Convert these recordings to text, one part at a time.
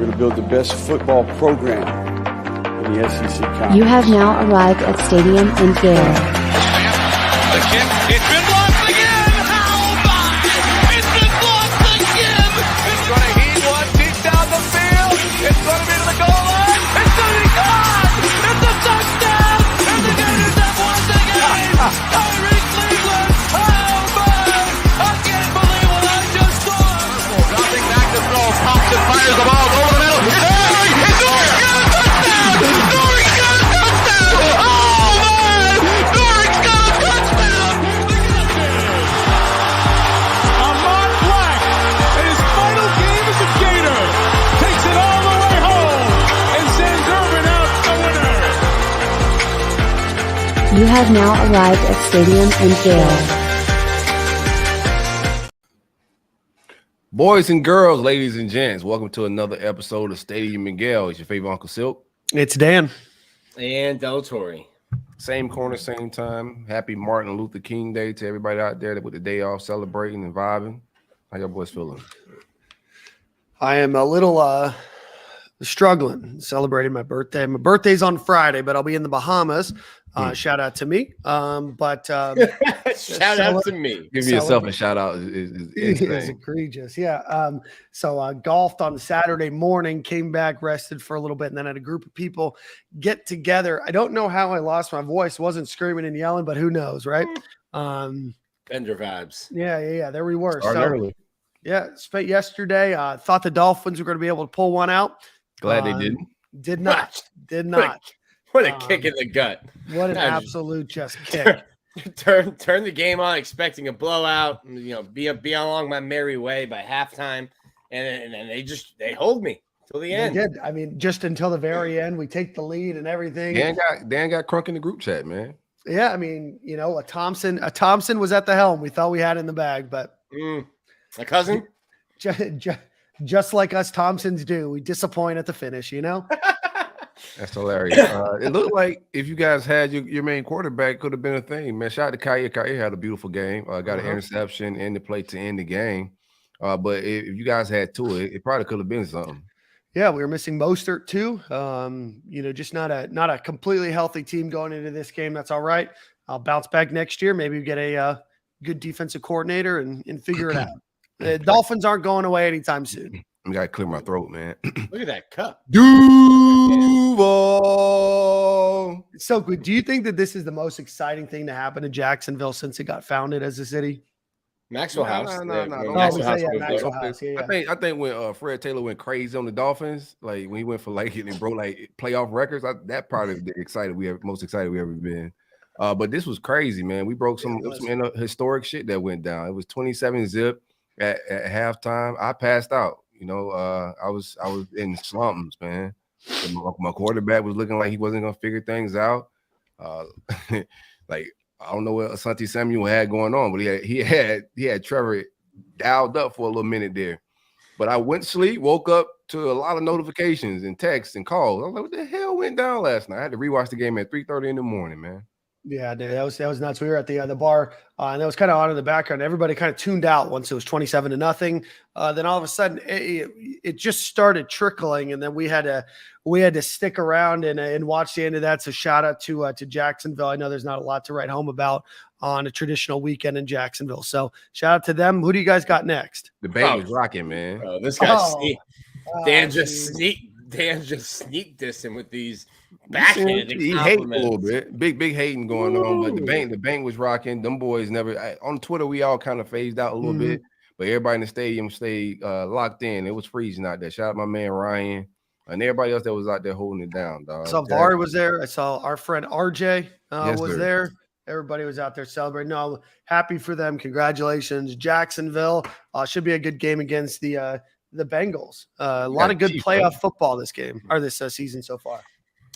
going to build the best football program in the SEC Conference. You have now arrived at Stadium in Gale. The kick, it's been blocked again! How about it? It's been blocked again! It's going to heat one deep down the field. It's going to be to the goal line. It's going to be gone! It's a touchdown! And the Gators have won the game! Tyreek Cleveland! How about it? I can't believe what I just saw! Dropping back to throw. Pops and fires the ball over the middle. It's Norrie! It's Norrie! Got a touchdown! Norrie's got a touchdown! Oh, man! Norrie's got a touchdown! Ahmad Black, in his final game as a Gator, takes it all the way home and sends Urban out the winner. You have now arrived at Stadium in Gale. Boys and girls, ladies and gents, welcome to another episode of Stadium and Gale. It's your favorite Uncle Silk. It's Dan. And Delatory. Same corner, same time. Happy Martin Luther King Day to everybody out there with the day off celebrating and vibing. How y'all boys feeling? I am a little struggling celebrating my birthday. My birthday's on Friday, but I'll be in the Bahamas. Shout out to me. Shout out to me. Give yourself a shout out is It's egregious. Yeah. So golfed on Saturday morning, came back, rested for a little bit, and then had a group of people get together. I don't know how I lost my voice. Wasn't screaming and yelling, but who knows, right? Bender vibes. Yeah. There we were. Started early. Yeah, spent yesterday. Thought the Dolphins were going to be able to pull one out. Glad they didn't. Did not. Did not. What a kick in the gut. What an absolute just kick. Turn the game on expecting a blowout, be along my merry way by halftime, and they hold me till the end. They did. I mean, just until the very end, we take the lead and everything. Dan got crunk in the group chat, man. Yeah, I mean, a Thompson was at the helm. We thought we had in the bag, but my cousin, just like us Thompsons do, we disappoint at the finish. That's hilarious. It looked like if you guys had your main quarterback, could have been a thing, man. Shout out to Kaya. Kaya had a beautiful game. Got an interception and the play to end the game. But if you guys had two, it probably could have been something. Yeah, we were missing Mostert too. Just not a completely healthy team going into this game. That's all right. I'll bounce back next year. Maybe we get a good defensive coordinator and figure it out. The Dolphins aren't going away anytime soon. I gotta clear my throat, man. Look at that cup. Duval. So good. Do you think that this is the most exciting thing to happen to Jacksonville since it got founded as a city? Maxwell House. No. Maxwell House. Yeah. I think when Fred Taylor went crazy on the Dolphins, like when he went for and broke playoff records, that probably the most excited we ever been. But this was crazy, man. We broke some historic shit that went down. It was 27-0 at halftime. I passed out. I was in slumps, man. My quarterback was looking like he wasn't gonna figure things out. I don't know what Asante Samuel had going on, but he had Trevor dialed up for a little minute there. But I went to sleep, woke up to a lot of notifications and texts and calls. I was like, what the hell went down last night? I had to rewatch the game at 3:30 in the morning, man. Yeah, dude, that was nuts. We were at the bar, and that was kind of on in the background. Everybody kind of tuned out once it was 27-0. Then all of a sudden, it just started trickling, and then we had to stick around and watch the end of that. So shout out to Jacksonville. I know there's not a lot to write home about on a traditional weekend in Jacksonville. So shout out to them. Who do you guys got next? The band was rocking, man. This guy's Dan just sneak dissing with these backhanded he hate a little bit. Big hating going on, but the bank was rocking. Them boys never on Twitter. We all kind of phased out a little bit, but everybody in the stadium stayed locked in. It was freezing out there. Shout out my man Ryan and everybody else that was out there holding it down, dog. I saw Vari was there. I saw our friend RJ was there. Everybody was out there celebrating. No, happy for them. Congratulations, Jacksonville. Should be a good game against the Bengals. A lot of good playoff football this game or this season so far.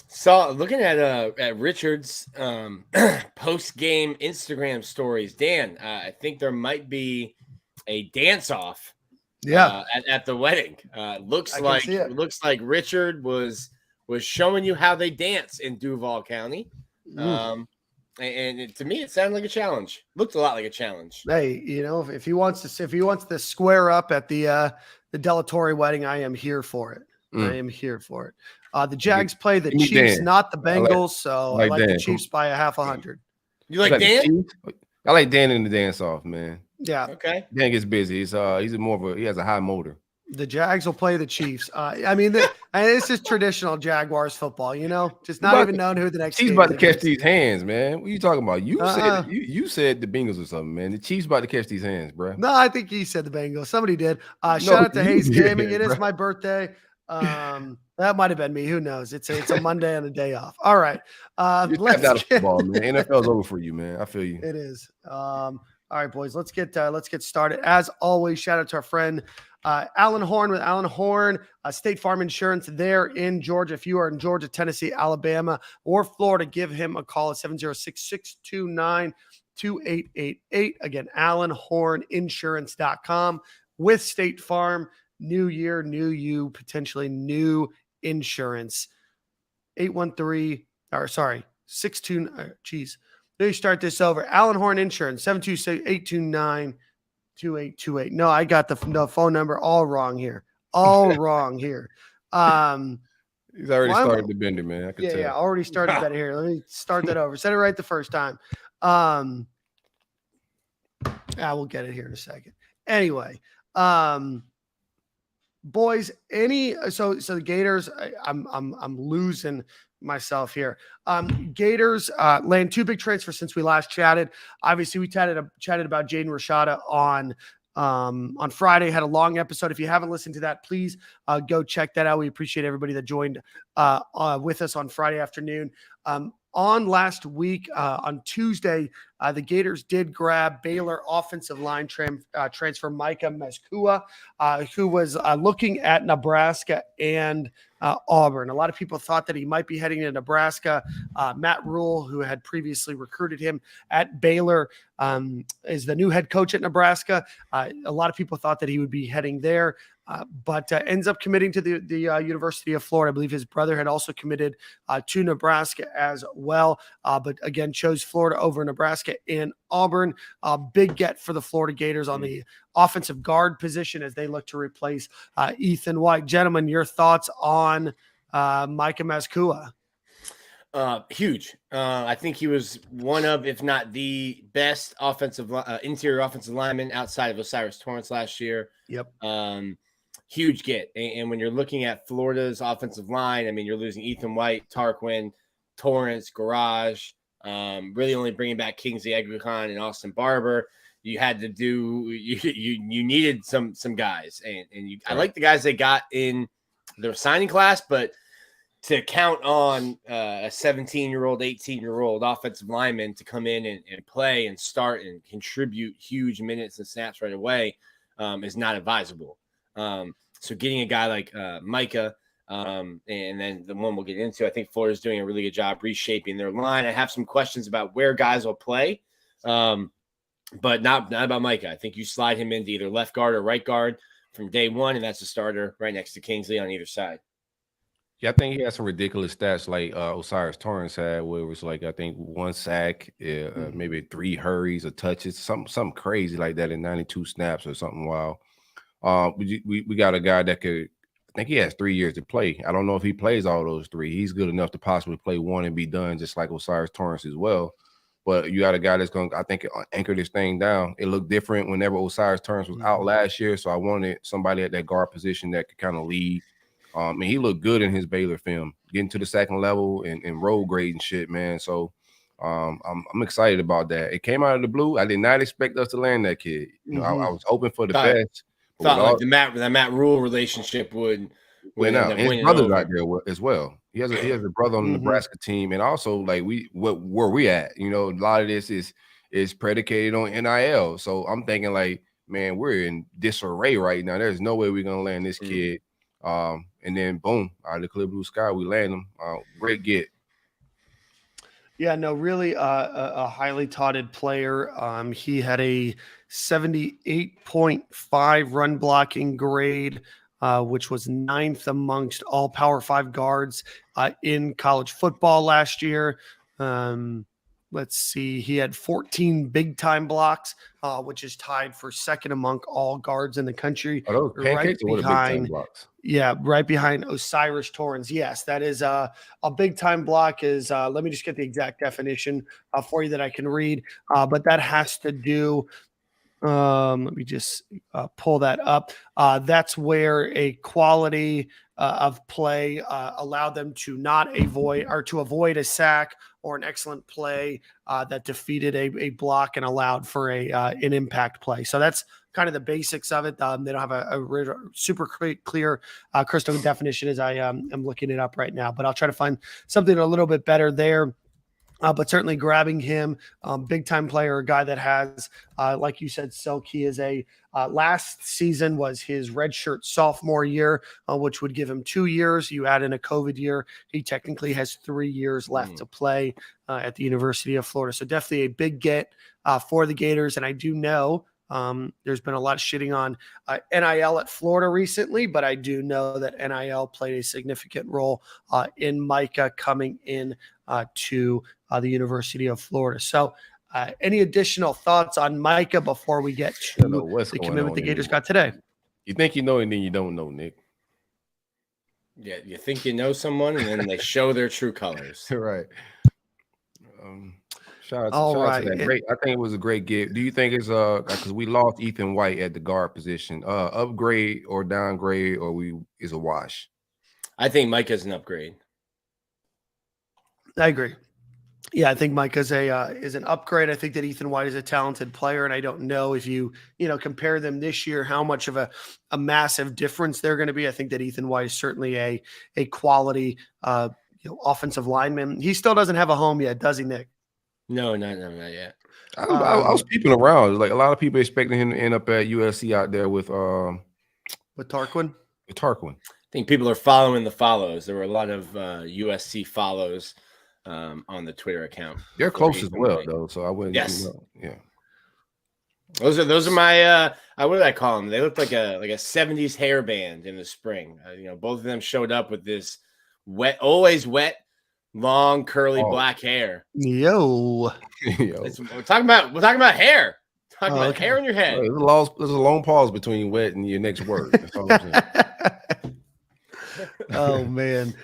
So looking at Richard's post-game Instagram stories, Dan, I think there might be a dance-off at the wedding. Looks like Richard was showing you how they dance in Duval County. And to me, it sounded like a challenge. Looked a lot like a challenge. Hey, if he wants to square up at the Delatory wedding, I am here for it. I am here for it. The Jags play the Chiefs, not the Bengals, so I like the Chiefs by 50. You like Dan? I like Dan in the dance off, man. Yeah. Okay. Dan gets busy. He's he has a high motor. The Jags will play the Chiefs. This is traditional Jaguars football, just not even knowing who the next Chiefs game about to catch is. these hands, man. What are you talking about? You said the Bengals or something, man. The Chiefs about to catch these hands, bro. No, I think he said the Bengals. Somebody did. Shout out to Hayes Gaming. It is my birthday. That might have been me. Who knows? It's a Monday and a day off. All right. Let's get football, man. NFL's over for you, man. I feel you. It is. All right, boys. Let's get started. As always, shout out to our friend Alan Horn with Alan Horn, State Farm Insurance there in Georgia. If you are in Georgia, Tennessee, Alabama, or Florida, give him a call at 706-629-2888. Again, AlanHornInsurance.com with State Farm. New year, new you, potentially new insurance. 62. Geez. Let me start this over. Alan Horn Insurance, 726-829-2828. No, I got the phone number all wrong here. All wrong here. He's already started the bender, man. I can tell. Yeah, already started that here. Let me start that over. Said it right the first time. We'll get it here in a second. Anyway, boys, so the Gators, I'm losing myself here. Gators land 2 big transfers since we last chatted. Obviously, we chatted about Jaden Rashada on Friday. Had a long episode. If you haven't listened to that, please go check that out. We appreciate everybody that joined with us on Friday afternoon. On last week, on Tuesday, the Gators did grab Baylor offensive line transfer Micah Mezcua, who was looking at Nebraska and Auburn. A lot of people thought that he might be heading to Nebraska. Matt Rule, who had previously recruited him at Baylor, is the new head coach at Nebraska. A lot of people thought that he would be heading there. But ends up committing to the University of Florida. I believe his brother had also committed to Nebraska as well. But again, chose Florida over Nebraska and Auburn. Big get for the Florida Gators on the offensive guard position as they look to replace Ethan White. Gentlemen, your thoughts on Micah Mezcua? Huge. I think he was one of, if not the best interior offensive lineman outside of Osiris Torrance last year. Yep. Huge get. And when you're looking at Florida's offensive line, I mean, you're losing Ethan White, Tarquin, Torrance, Garage, really only bringing back Kingsley Eguakon and Austin Barber. You had to do, you needed some guys. I like the guys they got in their signing class, but to count on a 17-year-old, 18-year-old offensive lineman to come in and play and start and contribute huge minutes and snaps right away is not advisable. So getting a guy like Micah, and then the one we'll get into, I think Florida's doing a really good job reshaping their line. I have some questions about where guys will play, but not about Micah. I think you slide him into either left guard or right guard from day one, and that's a starter right next to Kingsley on either side. Yeah, I think he has some ridiculous stats like Osiris Torrance had, where it was like, I think 1 sack, maybe 3 hurries or touches, something crazy like that in 92 snaps or something wild. We got a guy that could, I think he has 3 years to play. I don't know if he plays all those 3. He's good enough to possibly play 1 and be done, just like Osiris Torrance as well. But you got a guy that's going to, I think, anchor this thing down. It looked different whenever Osiris Torrance was out last year. So I wanted somebody at that guard position that could kind of lead. And he looked good in his Baylor film, getting to the second level and road grade and shit, man. So I'm excited about that. It came out of the blue. I did not expect us to land that kid. You know, I was hoping for the best. Thought like the Matt Rule relationship would win out. His brother's out there as well. He has a brother on the Nebraska team, and also like where we at. You know, a lot of this is predicated on NIL. So I'm thinking like, man, we're in disarray right now. There's no way we're gonna land this kid. And then boom, out of the clear blue sky, we land him. Great get. Yeah, no, really a highly touted player. He had a 78.5 run blocking grade, which was 9th amongst all Power 5 guards in college football last year, let's see, he had 14 big time blocks, which is tied for second among all guards in the country. Are those pancakes or what are big time blocks? Yeah, right behind Osiris Torrens. Yes, that is a big time block. Is let me just get the exact definition for you that I can read. But that has to do. Let me just pull that up. That's where a quality of play allowed them to not avoid a sack or an excellent play that defeated a block and allowed for an impact play. So that's kind of the basics of it. They don't have a super clear crystal definition as I am looking it up right now, but I'll try to find something a little bit better there. But certainly grabbing him, big time player, a guy that has, like you said, Silk, he is last season was his redshirt sophomore year, which would give him 2 years. You add in a COVID year, he technically has 3 years left to play at the University of Florida. So definitely a big get for the Gators. And I do know there's been a lot of shitting on NIL at Florida recently, but I do know that NIL played a significant role in Micah coming in to the University of Florida. So any additional thoughts on Micah before we get to the commitment the Gators got today? You think you know and then you don't know, Nick. Yeah, you think you know someone and then they show their true colors. Right. Shout out to that. Great. I think it was a great gig. Do you think it's because we lost Ethan White at the guard position, upgrade or downgrade, or is a wash? I think Micah's an upgrade. I agree. Yeah, I think Micah is an upgrade. I think that Ethan White is a talented player, and I don't know if you compare them this year, how much of a massive difference they're going to be. I think that Ethan White is certainly a quality offensive lineman. He still doesn't have a home yet, does he, Nick? No, not yet. I was peeping around. Like a lot of people expecting him to end up at USC out there with Tarquin. With Tarquin. I think people are following the follows. There were a lot of USC follows on the Twitter account. They're close as well, though. So I wouldn't. Yes. Yeah. Those are my what did I call them? They looked like a 70s hairband in the spring. Both of them showed up with this always wet, long curly black hair. Yo. We're talking about hair. Talking about hair in your head. There's a long pause between wet and your next word. That's all I'm saying. Oh man.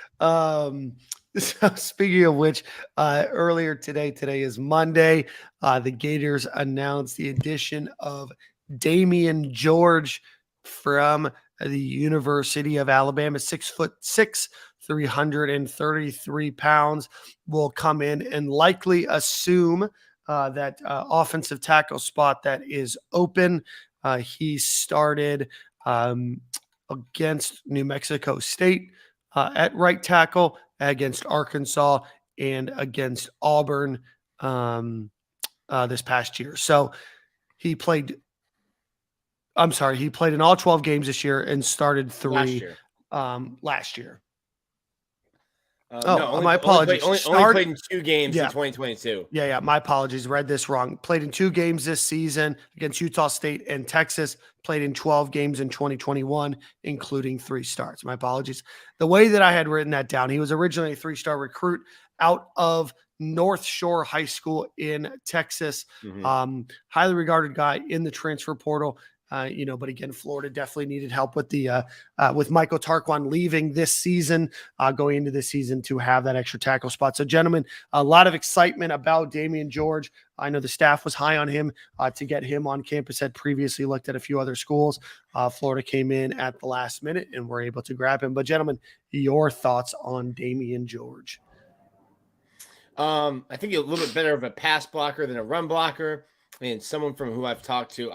So speaking of which, earlier today is Monday. The Gators announced the addition of Damian George from the University of Alabama, 6'6", 333 pounds, will come in and likely assume that offensive tackle spot that is open. He started against New Mexico State at right tackle, against Arkansas, and against Auburn this past year. So he played in all 12 games this year and started 3 last year. My apologies. Only played in 2 games in 2022. Yeah. My apologies. Read this wrong. Played in 2 games this season against Utah State and Texas. Played in 12 games in 2021, including 3 starts. My apologies. The way that I had written that down, he was originally a 3-star recruit out of North Shore High School in Texas. Highly regarded guy in the transfer portal. But again, Florida definitely needed help with with Michael Tarquin leaving this season, going into this season to have that extra tackle spot. So, gentlemen, a lot of excitement about Damian George. I know the staff was high on him to get him on campus. Had previously looked at a few other schools. Florida came in at the last minute and were able to grab him. But, gentlemen, your thoughts on Damian George? I think he's a little bit better of a pass blocker than a run blocker. And someone from who I've talked to,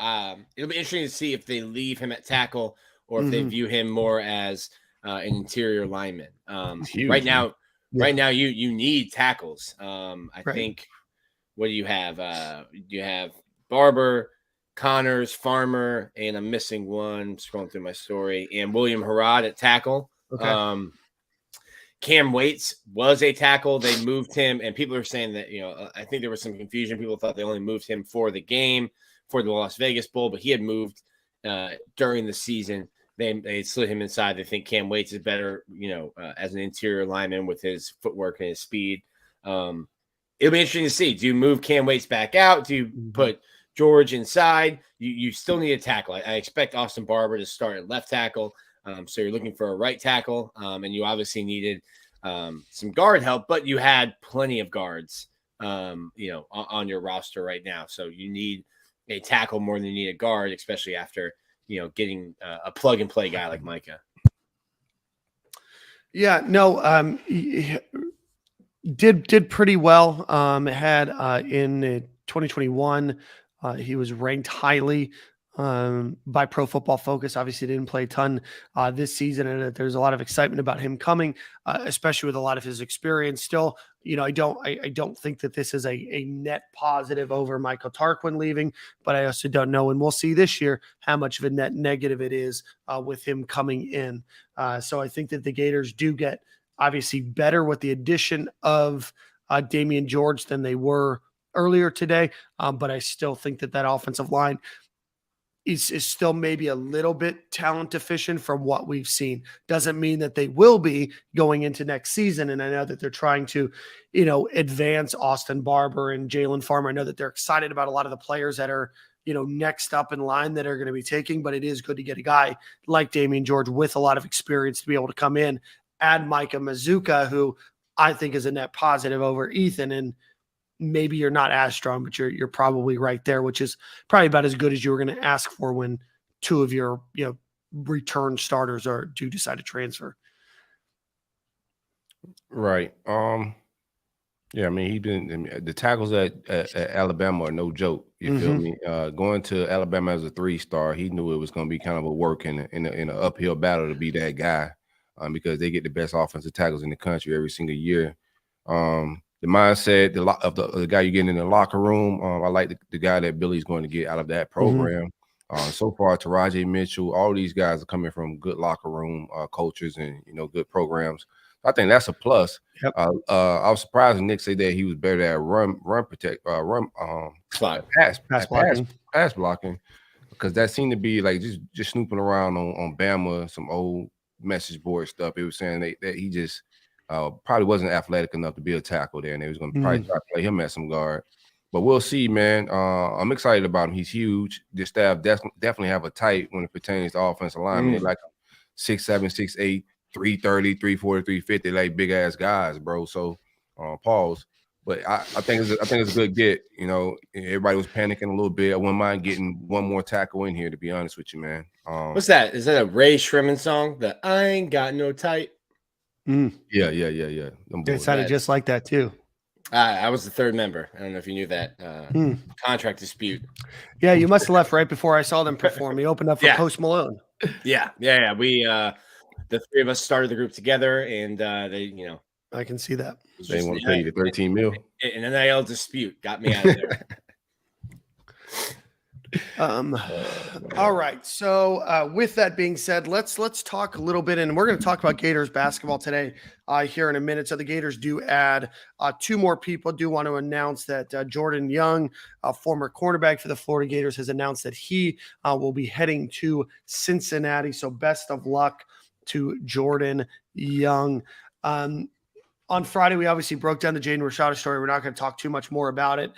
it'll be interesting to see if they leave him at tackle or if they view him more as an interior lineman. Right now, you need tackles. I think. What do you have? You have Barber, Connors, Farmer, and I'm missing one. Scrolling through my story, and William Harrod at tackle. Okay. Cam Waits was a tackle. They moved him, and people are saying that, I think there was some confusion. People thought they only moved him for the game, for the Las Vegas Bowl, but he had moved during the season. They slid him inside. They think Cam Waits is better, as an interior lineman with his footwork and his speed. it'll be interesting to see. Do you move Cam Waits back out? Do you put George inside? You still need a tackle. I expect Austin Barber to start at left tackle. So you're looking for a right tackle, and you obviously needed some guard help, but you had plenty of guards, on your roster right now. So you need a tackle more than you need a guard, especially after getting a plug and play guy like Micah. Yeah, no, did pretty well. Had in 2021, he was ranked highly by Pro Football Focus. Obviously, didn't play a ton this season, and there's a lot of excitement about him coming, especially with a lot of his experience. Still, I don't think that this is a net positive over Michael Tarquin leaving, but I also don't know, and we'll see this year how much of a net negative it is with him coming in. So I think that the Gators do get obviously better with the addition of Damian George than they were earlier today, but I still think that offensive line is still maybe a little bit talent deficient from what we've seen. Doesn't mean that they will be going into next season. And I know that they're trying to, advance Austin Barber and Jalen Farmer. I know that they're excited about a lot of the players that are, next up in line that are going to be taking, but it is good to get a guy like Damian George with a lot of experience to be able to come in, add Micah Mazuka, who I think is a net positive over Ethan. And maybe you're not as strong, but you're probably right there, which is probably about as good as you were going to ask for when two of your return starters do decide to transfer. Right. Yeah, I mean, the tackles at Alabama are no joke. You feel me? Going to Alabama as a 3-star, he knew it was going to be kind of a work in an uphill battle to be that guy, because they get the best offensive tackles in the country every single year. The mindset of the guy you're getting in the locker room, I like the guy that Billy's going to get out of that program. So far, Taraji Mitchell, all these guys are coming from good locker room cultures and good programs. I think that's a plus. Yep. I was surprised when Nick said that he was better at pass blocking, because that seemed to be like just snooping around on Bama, some old message board stuff. It was saying that he just probably wasn't athletic enough to be a tackle there, and they was going to probably try to play him at some guard. But we'll see, man. I'm excited about him. He's huge. This staff definitely have a type when it pertains to offensive linemen. They like 6'7", 6'8", 330, 340, 350, like big ass guys, bro. So pause. But I think it's a good get. Everybody was panicking a little bit. I wouldn't mind getting one more tackle in here, to be honest with you, man. What's that? Is that a Ray Shrimmin song? The I ain't got no type. Yeah. It sounded just like that too. I was the third member. I don't know if you knew that contract dispute. Yeah, you must have left right before I saw them perform. He opened up for Post Malone. Yeah. We the three of us started the group together, and they, I can see that. They want to pay you the $13 million. An NIL dispute got me out of there. All right. So with that being said, let's talk a little bit, and we're going to talk about Gators basketball today here in a minute. So the Gators do add two more people. Do want to announce that Jordan Young, a former cornerback for the Florida Gators, has announced that he will be heading to Cincinnati. So best of luck to Jordan Young. On Friday, we obviously broke down the Jaden Rashada story. We're not going to talk too much more about it.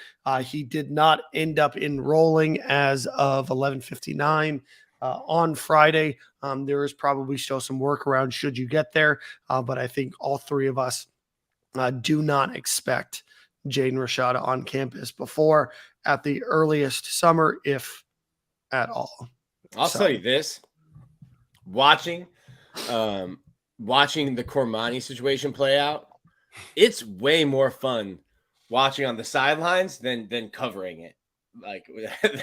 He did not end up enrolling as of 11:59 on Friday. There is probably still some workaround should you get there, but I think all three of us do not expect Jaden Rashada on campus before at the earliest summer, if at all. I'll tell you this: watching the Cormani situation play out, it's way more fun watching on the sidelines than covering it. Like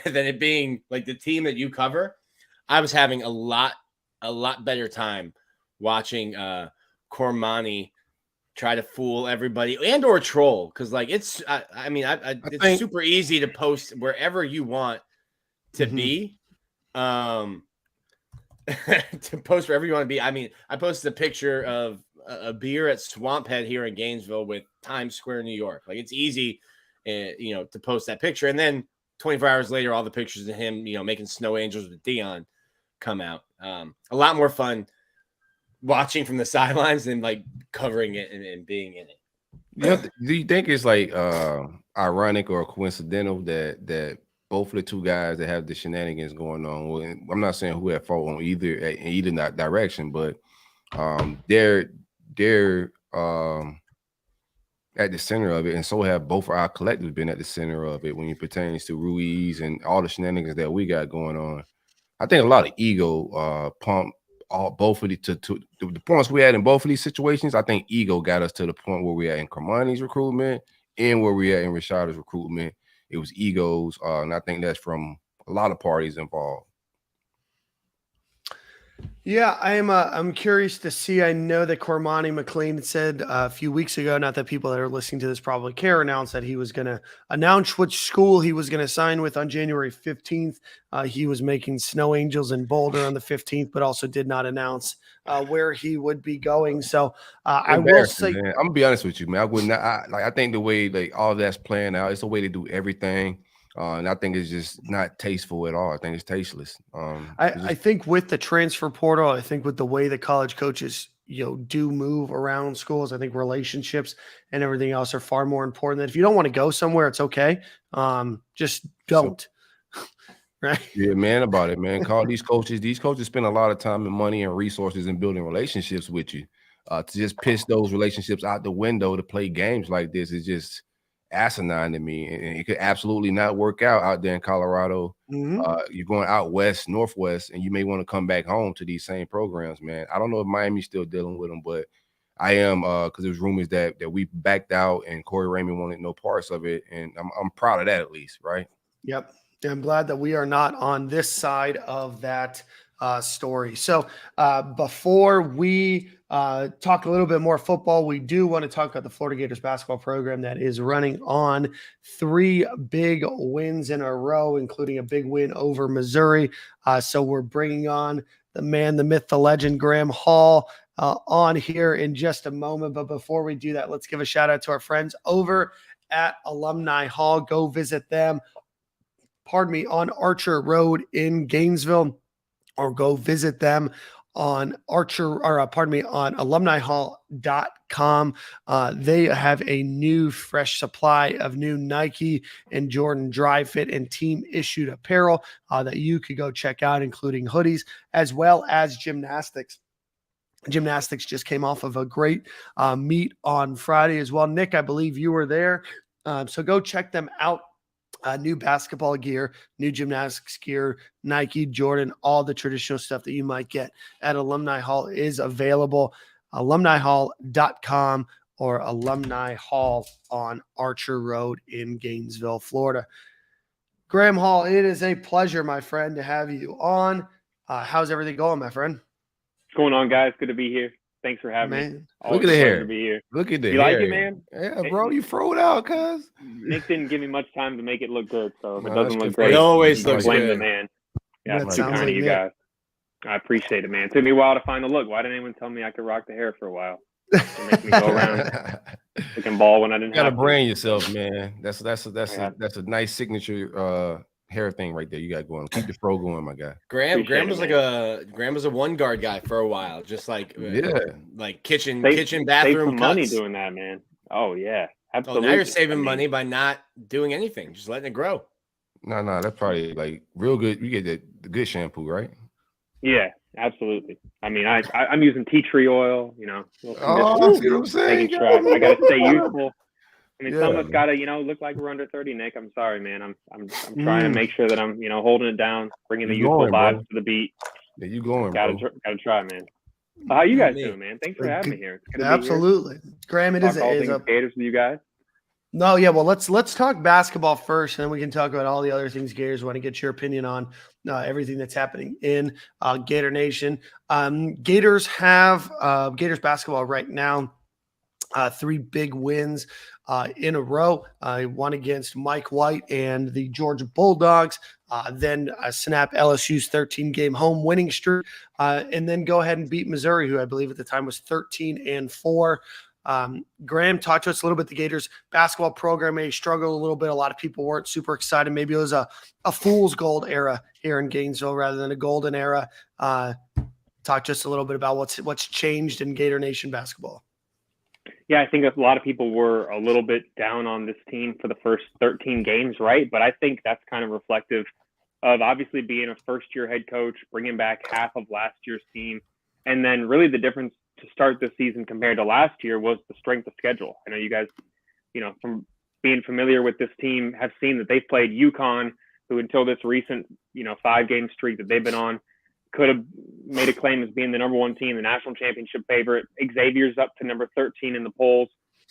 than it being like the team that you cover. I was having a lot better time watching Cormani try to fool everybody and or troll, because like it's it's super easy to post wherever you want to be. To post wherever you want to be. I mean, I posted a picture of a beer at Swamp Head here in Gainesville with Times Square, New York. Like it's easy, to post that picture. And then 24 hours later, all the pictures of him, making snow angels with Dion come out. A lot more fun watching from the sidelines than like covering it and being in it. Do you think it's like ironic or coincidental that both of the two guys that have the shenanigans going on? Well, I'm not saying who had fault on either not direction, but they're at the center of it, and so have both of our collectives been at the center of it when it pertains to Ruiz and all the shenanigans that we got going on. I think a lot of ego pumped both of the points we had in both of these situations. I think ego got us to the point where we are in Kermani's recruitment and where we are in Rashada's recruitment. It was egos, and I think that's from a lot of parties involved. Yeah, I'm curious to see. I know that Cormani McLean said a few weeks ago, not that people that are listening to this probably care, announced that he was going to announce which school he was going to sign with on January 15th. He was making Snow Angels in Boulder on the 15th, but also did not announce where he would be going. So I will say, man. I'm gonna be honest with you, man. I would not. I think the way all that's playing out, it's a way to do everything. And I think it's just not tasteful at all. I think it's tasteless. I think with the transfer portal, I think with the way the college coaches, do move around schools, I think relationships and everything else are far more important. That if you don't want to go somewhere, it's okay. Just don't. Right? Yeah, man, about it, man. Call these coaches. These coaches spend a lot of time and money and resources in building relationships with you. To just piss those relationships out the window to play games like this is just asinine to me, and it could absolutely not work out there in Colorado. You're going out west, northwest, and you may want to come back home to these same programs, man. I don't know if Miami's still dealing with them, but I am, because there's rumors that we backed out and Corey Raymond wanted no parts of it, and I'm proud of that at least, right? Yep. I'm glad that we are not on this side of that story. So before we talk a little bit more football, we do want to talk about the Florida Gators basketball program that is running on 3 big wins in a row, including a big win over Missouri. So we're bringing on the man, the myth, the legend, Graham Hall on here in just a moment. But before we do that, let's give a shout out to our friends over at Alumni Hall. Go visit them, on Archer Road in Gainesville, or go visit them on on alumnihall.com. They have a new fresh supply of new Nike and Jordan dry fit and team issued apparel that you could go check out, including hoodies as well as gymnastics. Gymnastics just came off of a great meet on Friday as well. Nick, I believe you were there. So go check them out. New basketball gear, new gymnastics gear, Nike, Jordan, all the traditional stuff that you might get at Alumni Hall is available. alumnihall.com or Alumni Hall on Archer Road in Gainesville, Florida. Graham Hall, it is a pleasure, my friend, to have you on. How's everything going, my friend? What's going on, guys? Good to be here. Thanks for having me. Look at the hair. To be here. Look at the you hair. You like it, man? Yeah, bro. You throw it out, cuz. Nick didn't give me much time to make it look good, so if it doesn't look great, it always looks blame good. the man. Yeah, That too kind of you guys. I appreciate it, man. It took me a while to find the look. Why didn't anyone tell me I could rock the hair for a while? To make me go around looking ball when I didn't you gotta have brand yourself, man. That's a nice signature hair thing right there. You got going. Keep the fro going, my guy. Graham was a one guard guy for a while, just like kitchen bathroom save some cuts. money doing that, man. Oh yeah, absolutely. Now you're saving money by not doing anything, just letting it grow. No, that's probably like real good. You get the good shampoo, right? Yeah, absolutely. I mean, I'm using tea tree oil. See what I'm saying? I gotta stay youthful. I mean, some of us gotta, look like we're under 30, Nick. I'm sorry, man. I'm trying to make sure that I'm, holding it down, bringing the youthful vibes to the beat. Yeah, you going, gotta try, man. How you guys doing, man? Thanks for having me here. Absolutely, Graham. It is a Gators with you guys. No, yeah. Well, let's talk basketball first, and then we can talk about all the other things Gators want to get your opinion on. Everything that's happening in Gator Nation. Gators have Gators basketball right now. 3 big wins in a row. One against Mike White and the Georgia Bulldogs, then snap LSU's 13-game home winning streak, and then go ahead and beat Missouri, who I believe at the time was 13-4. Graham, talk to us a little bit. The Gators basketball program may struggle a little bit. A lot of people weren't super excited. Maybe it was a fool's gold era here in Gainesville rather than a golden era. Talk to us a little bit about what's changed in Gator Nation basketball. Yeah, I think a lot of people were a little bit down on this team for the first 13 games, right? But I think that's kind of reflective of obviously being a first-year head coach, bringing back half of last year's team, and then really the difference to start this season compared to last year was the strength of schedule. I know you guys, from being familiar with this team, have seen that they've played UConn, who until this recent, 5-game streak that they've been on, could have made a claim as being the number one team, the national championship favorite. Xavier's up to number 13 in the polls.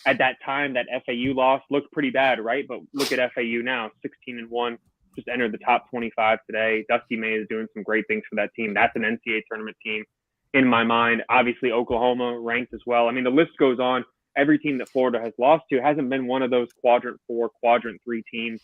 At that time, that FAU loss looked pretty bad, right? But look at FAU now, 16-1, just entered the top 25 today. Dusty May is doing some great things for that team. That's an NCAA tournament team in my mind. Obviously, Oklahoma ranked as well. I mean, the list goes on. Every team that Florida has lost to hasn't been one of those quadrant 4, quadrant 3 teams.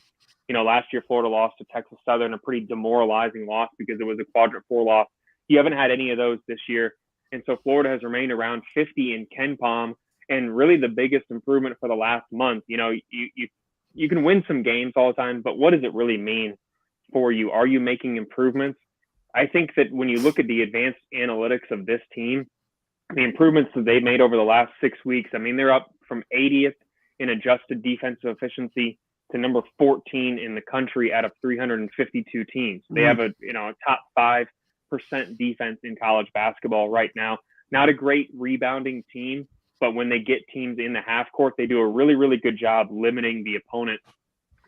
Last year, Florida lost to Texas Southern, a pretty demoralizing loss because it was a quadrant 4 loss. You haven't had any of those this year. And so Florida has remained around 50 in Ken Pom. And really the biggest improvement for the last month, you can win some games all the time, but what does it really mean for you? Are you making improvements? I think that when you look at the advanced analytics of this team, the improvements that they've made over the last 6 weeks, I mean, they're up from 80th in adjusted defensive efficiency to number 14 in the country out of 352 teams. They have a top 5% defense in college basketball right now. Not a great rebounding team, but when they get teams in the half court, they do a really, really good job limiting the opponent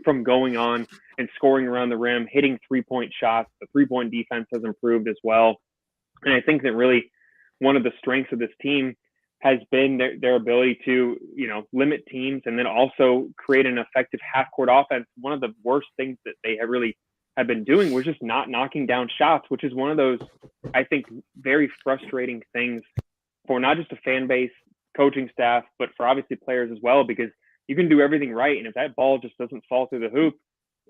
from going on and scoring around the rim, hitting 3-point shots. The 3-point defense has improved as well. And I think that really one of the strengths of this team has been their ability to, limit teams and then also create an effective half-court offense. One of the worst things that they have been doing was just not knocking down shots, which is one of those, I think, very frustrating things for not just a fan base, coaching staff, but for obviously players as well, because you can do everything right. And if that ball just doesn't fall through the hoop,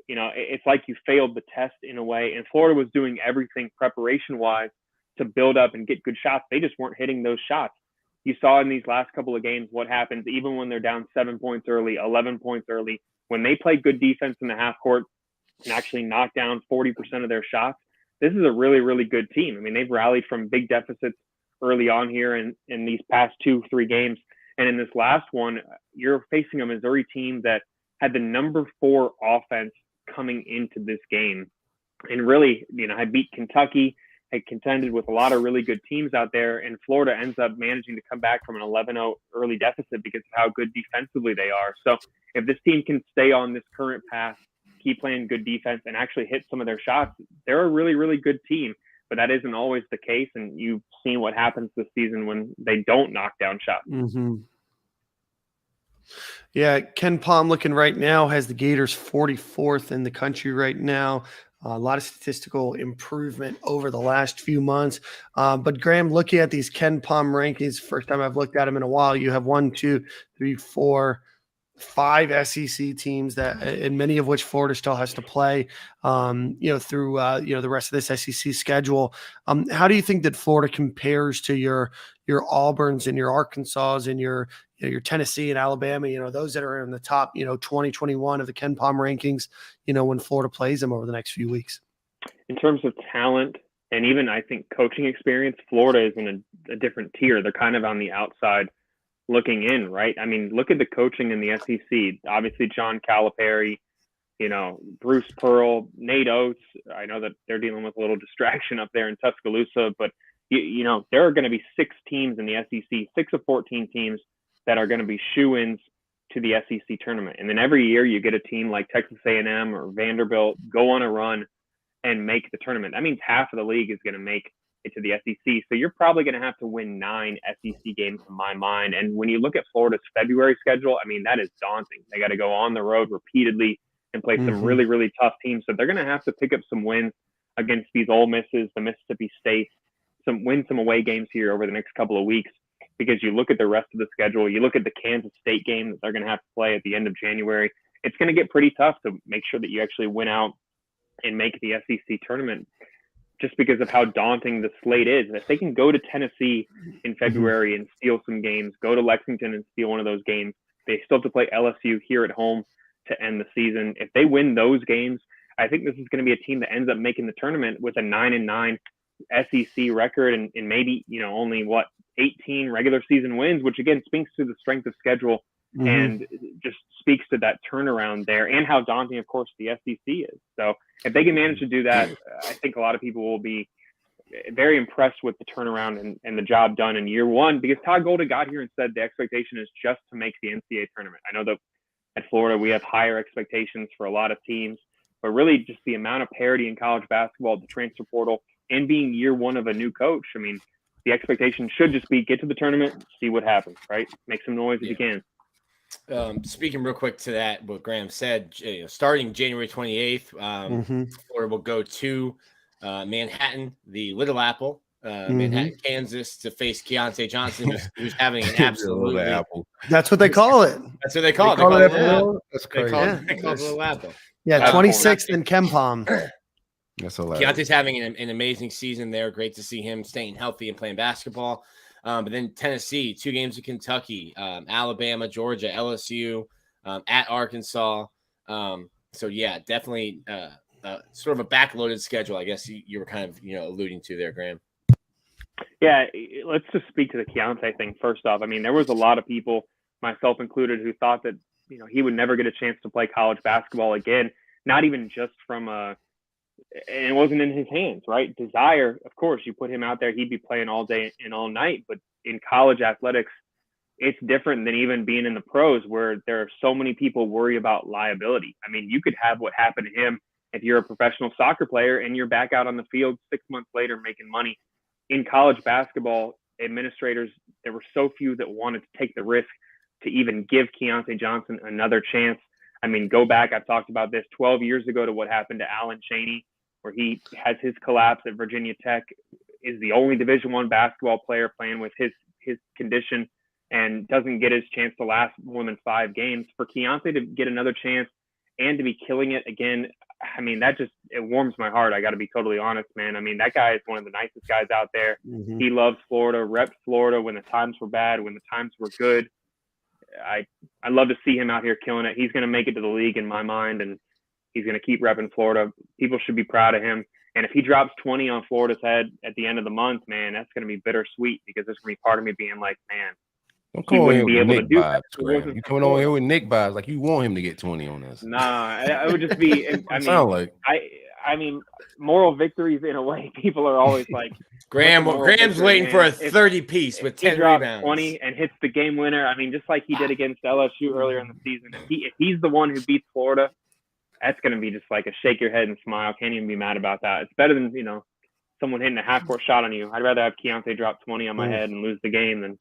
it's like you failed the test in a way. And Florida was doing everything preparation-wise to build up and get good shots. They just weren't hitting those shots. You saw in these last couple of games what happens even when they're down 7 points early, 11 points early. When they play good defense in the half court and actually knock down 40% of their shots, this is a really, really good team. I mean, they've rallied from big deficits early on here in these past 2-3 games. And in this last one, you're facing a Missouri team that had the number 4 offense coming into this game. And really, had beat Kentucky, had contended with a lot of really good teams out there, and Florida ends up managing to come back from an 11-0 early deficit because of how good defensively they are. So if this team can stay on this current path, keep playing good defense, and actually hit some of their shots, they're a really, really good team. But that isn't always the case, and you've seen what happens this season when they don't knock down shots. Mm-hmm. Yeah, Ken Pom looking right now has the Gators 44th in the country right now. A lot of statistical improvement over the last few months. But Graham, looking at these Ken Pom rankings, first time I've looked at them in a while, you have 1, 2, 3, 4, 5 SEC teams that, and many of which Florida still has to play, through, the rest of this SEC schedule. How do you think that Florida compares to your Auburns and your Arkansas and your Tennessee and Alabama, those that are in the top, 20, 21 of the Ken Pom rankings, when Florida plays them over the next few weeks? In terms of talent and even, I think, coaching experience, Florida is in a different tier. They're kind of on the outside looking in, right? I mean, look at the coaching in the SEC. Obviously, John Calipari, Bruce Pearl, Nate Oates. I know that they're dealing with a little distraction up there in Tuscaloosa, but, there are going to be 6 teams in the SEC, 6 of 14 teams that are going to be shoo-ins to the SEC tournament. And then every year you get a team like Texas A&M or Vanderbilt go on a run and make the tournament. That means half of the league is going to make it to the SEC. So you're probably going to have to win 9 SEC games in my mind. And when you look at Florida's February schedule, I mean, that is daunting. They got to go on the road repeatedly and play some really, really tough teams. So they're going to have to pick up some wins against these Ole Misses, the Mississippi State, win some away games here over the next couple of weeks. Because you look at the rest of the schedule, you look at the Kansas State game that they're going to have to play at the end of January, it's going to get pretty tough to make sure that you actually win out and make the SEC tournament just because of how daunting the slate is. And if they can go to Tennessee in February and steal some games, go to Lexington and steal one of those games, they still have to play LSU here at home to end the season. If they win those games, I think this is going to be a team that ends up making the tournament with a 9-9 SEC record and maybe, only 18 regular season wins, which again speaks to the strength of schedule and just speaks to that turnaround there and how daunting, of course, the SEC is. So if they can manage to do that, I think a lot of people will be very impressed with the turnaround and the job done in year one, because Todd Golden got here and said the expectation is just to make the NCAA tournament. I know that at Florida we have higher expectations for a lot of teams, but really just the amount of parity in college basketball, the transfer portal, and being year one of a new coach. I mean, the expectation should just be get to the tournament, see what happens, right? Make some noise if you can. Speaking real quick to that, what Graham said, starting January 28th, Florida will go to Manhattan, the Little Apple, Manhattan, Kansas, to face Keontae Johnson, who's having an absolutely Apple. That's what they call it. That's what they call it. They call it That's crazy. They call it Little Apple. Yeah, 26th in KenPom. That's hilarious. Keontae's having an amazing season there. Great to see him staying healthy and playing basketball. But then Tennessee, 2 games in Kentucky, Alabama, Georgia, LSU, at Arkansas. So yeah, definitely sort of a backloaded schedule, I guess you were kind of alluding to there, Graham. Yeah, let's just speak to the Keontae thing first off. I mean, there was a lot of people, myself included, who thought that he would never get a chance to play college basketball again. Not even just from and it wasn't in his hands, right? Desire, of course, you put him out there, he'd be playing all day and all night. But in college athletics, it's different than even being in the pros, where there are so many people worry about liability. I mean, you could have what happened to him if you're a professional soccer player and you're back out on the field 6 months later making money. In college basketball, administrators, there were so few that wanted to take the risk to even give Keontae Johnson another chance. I mean, go back, I've talked about this 12 years ago, to what happened to Alan Chaney, where he has his collapse at Virginia Tech, is the only Division I basketball player playing with his condition and doesn't get his chance to last more than 5 games. For Keontae to get another chance and to be killing it again, I mean, it warms my heart. I got to be totally honest, man. I mean, that guy is one of the nicest guys out there. He loves Florida, reps Florida when the times were bad, when the times were good. I love to see him out here killing it. He's going to make it to the league in my mind, and he's going to keep repping Florida. People should be proud of him. And if he drops 20 on Florida's head at the end of the month, man, that's going to be bittersweet, because there's going to be part of me being like, man, he wouldn't be able to do that. You coming on here with Nick vibes, like you want him to get 20 on this. Nah, it would just be. I mean, moral victories in a way. People are always like, Graham's waiting for a 30-piece with 10 rebounds. 20 and hits the game winner. I mean, just like he did against LSU earlier in the season. If he's the one who beats Florida, that's going to be just like a shake your head and smile. Can't even be mad about that. It's better than someone hitting a half-court shot on you. I'd rather have Keontae drop 20 on my head and lose the game than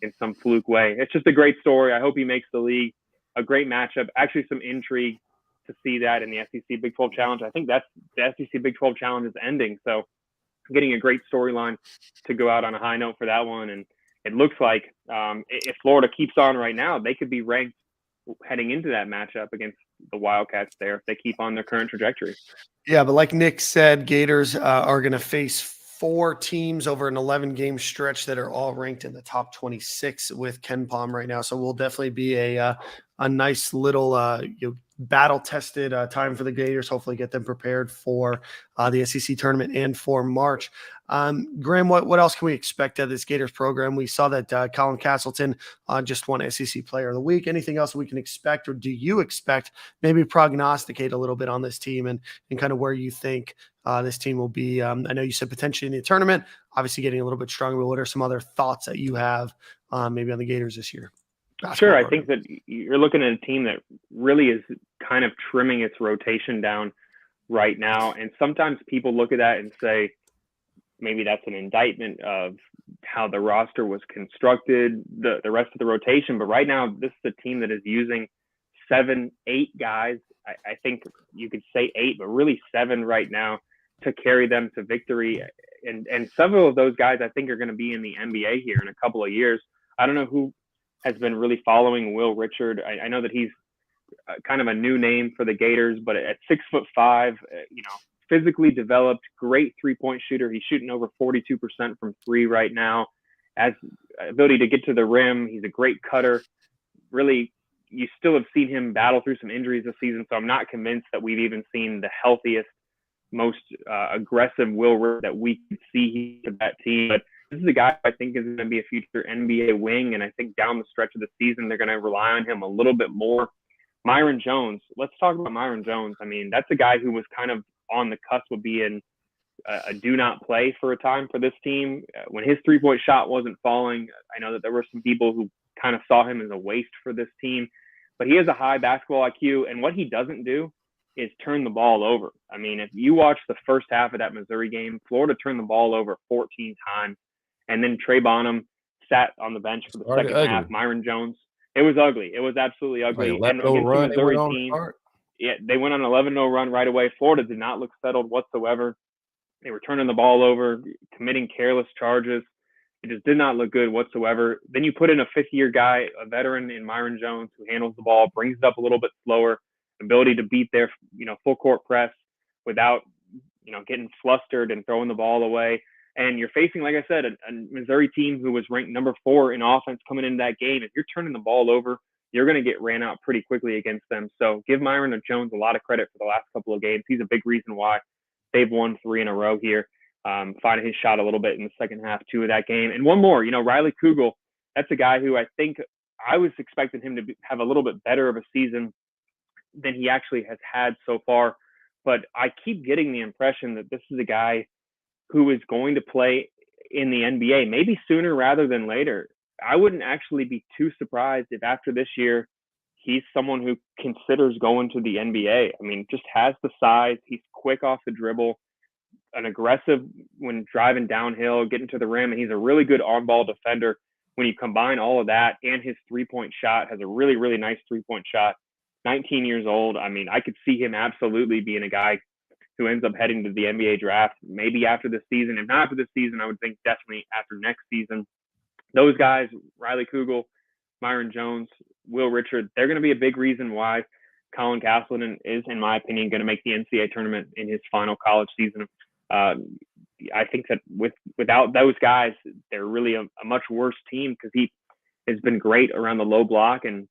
in some fluke way. It's just a great story. I hope he makes the league. A great matchup. Actually, some intrigue to see that in the SEC Big 12 Challenge. I think that's the SEC Big 12 Challenge is ending, so getting a great storyline to go out on a high note for that one. And it looks like if Florida keeps on right now, they could be ranked heading into that matchup against the Wildcats there if they keep on their current trajectory. Yeah, but like Nick said, Gators are going to face 4 teams over an 11-game stretch that are all ranked in the top 26 with KenPom right now. So we'll definitely be a nice little battle-tested time for the Gators. Hopefully get them prepared for the SEC tournament and for March. Graham, what else can we expect out of this Gators program? We saw that Colin Castleton just won SEC Player of the Week. Anything else we can expect, or do you expect, maybe prognosticate a little bit on this team and kind of where you think this team will be? I know you said potentially in the tournament, obviously getting a little bit stronger, but what are some other thoughts that you have maybe on the Gators this year? Sure. I think that you're looking at a team that really is kind of trimming its rotation down right now. And sometimes people look at that and say, maybe that's an indictment of how the roster was constructed, the rest of the rotation. But right now, this is a team that is using 7, 8 guys. I think you could say 8, but really 7 right now to carry them to victory. And several of those guys, I think, are going to be in the NBA here in a couple of years. I don't know who has been really following Will Richard. I know that he's kind of a new name for the Gators, but at 6'5", physically developed, great three-point shooter. He's shooting over 42% from 3 right now. Has ability to get to the rim. He's a great cutter. Really, you still have seen him battle through some injuries this season, so I'm not convinced that we've even seen the healthiest, most aggressive Will Richard that we could see to that team. But This is a guy I think is going to be a future NBA wing, and I think down the stretch of the season they're going to rely on him a little bit more. Myron Jones. Let's talk about Myron Jones. I mean, that's a guy who was kind of on the cusp of being a do not play for a time for this team. When his three-point shot wasn't falling, I know that there were some people who kind of saw him as a waste for this team, but he has a high basketball IQ, and what he doesn't do is turn the ball over. I mean, if you watch the first half of that Missouri game, Florida turned the ball over 14 times, and then Trey Bonham sat on the bench for the second half. Myron Jones, it was ugly. It was absolutely ugly. Like and against the Missouri team, they went on an 11-0 run right away. Florida did not look settled whatsoever. They were turning the ball over, committing careless charges. It just did not look good whatsoever. Then you put in a fifth-year guy, a veteran in Myron Jones, who handles the ball, brings it up a little bit slower, ability to beat their, full court press without, getting flustered and throwing the ball away. And you're facing, like I said, a Missouri team who was ranked number 4 in offense coming into that game. If you're turning the ball over, you're going to get ran out pretty quickly against them. So give Myron Jones a lot of credit for the last couple of games. He's a big reason why they've won 3 in a row here. Finding his shot a little bit in the second half, too, of that game. And one more, Riley Kugel, that's a guy who I think I was expecting him to have a little bit better of a season than he actually has had so far. But I keep getting the impression that this is a guy who is going to play in the NBA, maybe sooner rather than later. I wouldn't actually be too surprised if after this year, he's someone who considers going to the NBA. I mean, just has the size. He's quick off the dribble, an aggressive when driving downhill, getting to the rim, and he's a really good on-ball defender. When you combine all of that and his three-point shot, has a really, really nice three-point shot, 19 years old. I mean, I could see him absolutely being a guy who ends up heading to the NBA draft, maybe after this season. If not after this season, I would think definitely after next season. Those guys, Riley Kugel, Myron Jones, Will Richard, they're going to be a big reason why Colin Castleton is, in my opinion, going to make the NCAA tournament in his final college season. I think that without those guys, they're really a much worse team because he has been great around the low block and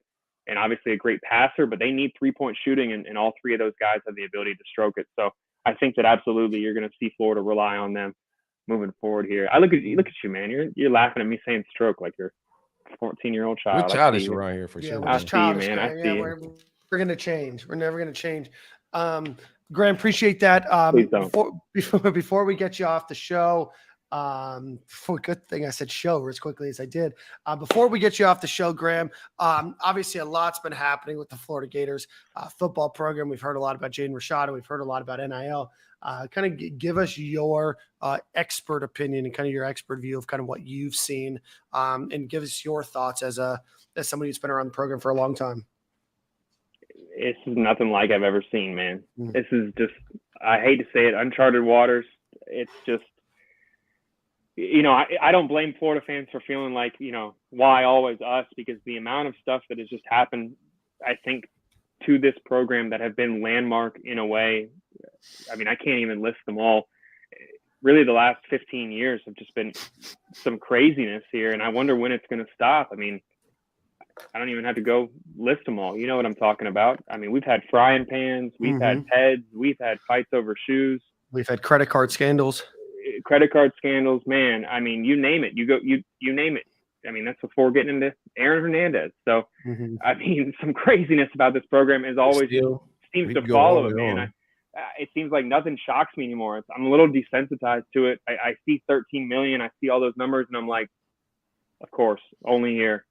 obviously a great passer, but they need three-point shooting, and all 3 of those guys have the ability to stroke it. So I think that absolutely you're going to see Florida rely on them moving forward here. Look at you, man. You're laughing at me saying stroke like you're a 14-year-old child. We're childish around here for sure. We're childish, man. We're going to change. We're never going to change. Graham, appreciate that. Please don't. Before we get you off the show, good thing I said show as quickly as I did. Before we get you off the show, Graham, obviously a lot's been happening with the Florida Gators football program. We've heard a lot about Jaden Rashada. We've heard a lot about NIL. Kind of give us your expert opinion and kind of your expert view of kind of what you've seen, and give us your thoughts as somebody who's been around the program for a long time. This is nothing like I've ever seen, man. This is just, I hate to say it, uncharted waters. It's just, I don't blame Florida fans for feeling like, why always us? Because the amount of stuff that has just happened, I think, to this program that have been landmark in a way. I mean, I can't even list them all. Really, the last 15 years have just been some craziness here, and I wonder when it's going to stop. I mean, I don't even have to go list them all. You know what I'm talking about. I mean, we've had frying pans, we've had heads, we've had fights over shoes. We've had credit card scandals. Man. I mean, you name it. You name it. I mean, that's before getting into Aaron Hernandez. So, I mean, some craziness about this program is always seems to follow it, man. It seems like nothing shocks me anymore. I'm a little desensitized to it. I see 13 million. I see all those numbers, and I'm like, of course, only here.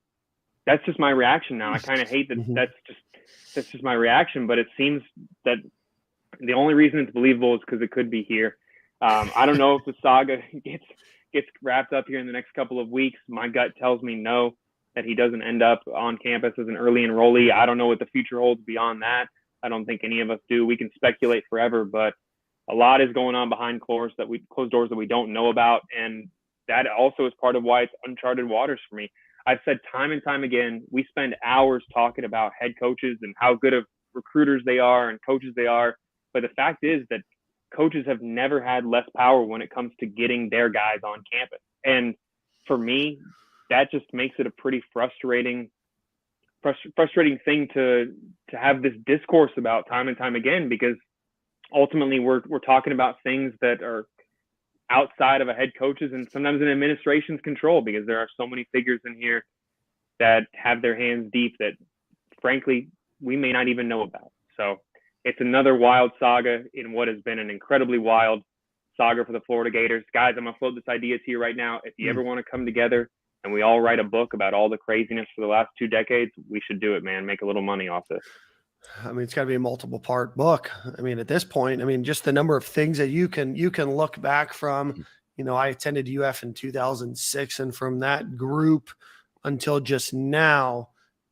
That's just my reaction now. I kind of hate that. That's just my reaction. But it seems that the only reason it's believable is because it could be here. I don't know if the saga gets wrapped up here in the next couple of weeks. My gut tells me no, that he doesn't end up on campus as an early enrollee. I don't know what the future holds beyond that. I don't think any of us do. We can speculate forever, but a lot is going on behind closed doors that we don't know about. And that also is part of why it's uncharted waters for me. I've said time and time again, we spend hours talking about head coaches and how good of recruiters they are and coaches they are. But the fact is that coaches have never had less power when it comes to getting their guys on campus. And for me, that just makes it a pretty frustrating thing to have this discourse about time and time again, because ultimately we're talking about things that are outside of a head coach's and sometimes an administration's control, because there are so many figures in here that have their hands deep that, frankly, we may not even know about. So it's another wild saga in what has been an incredibly wild saga for the Florida Gators. Guys, I'm going to float this idea to you right now. If you ever want to come together and we all write a book about all the craziness for the last 2 decades, we should do it, man. Make a little money off this. I mean, it's got to be a multiple part book. I mean, at this point, I mean, just the number of things that you can look back from. You know, I attended UF in 2006, and from that group until just now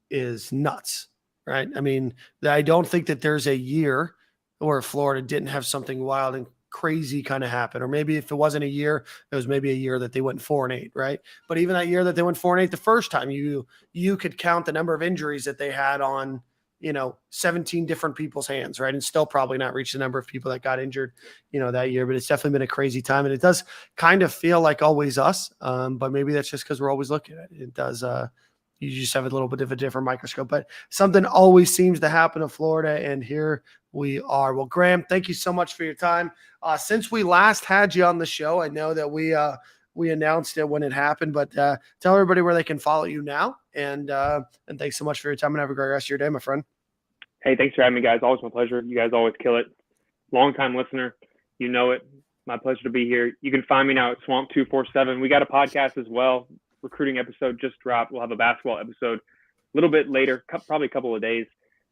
is nuts, right? I mean, I don't think that there's a year where Florida didn't have something wild and crazy kind of happen. Or maybe if it wasn't a year, it was maybe a year that they went 4-8, right? But even that year that they went 4-8 the first time, you could count the number of injuries that they had on, 17 different people's hands, right? And still probably not reach the number of people that got injured, that year. But it's definitely been a crazy time. And it does kind of feel like always us. But maybe that's just because we're always looking at it. It does. You just have a little bit of a different microscope. But something always seems to happen in Florida. And here we are. Well, Graham, thank you so much for your time. Since we last had you on the show, I know that we announced it when it happened, but tell everybody where they can follow you now. And thanks so much for your time, and have a great rest of your day, my friend. Hey, thanks for having me, guys. Always my pleasure. You guys always kill it. Long-time listener. You know it. My pleasure to be here. You can find me now at Swamp 247. We got a podcast as well. Recruiting episode just dropped. We'll have a basketball episode a little bit later, probably a couple of days.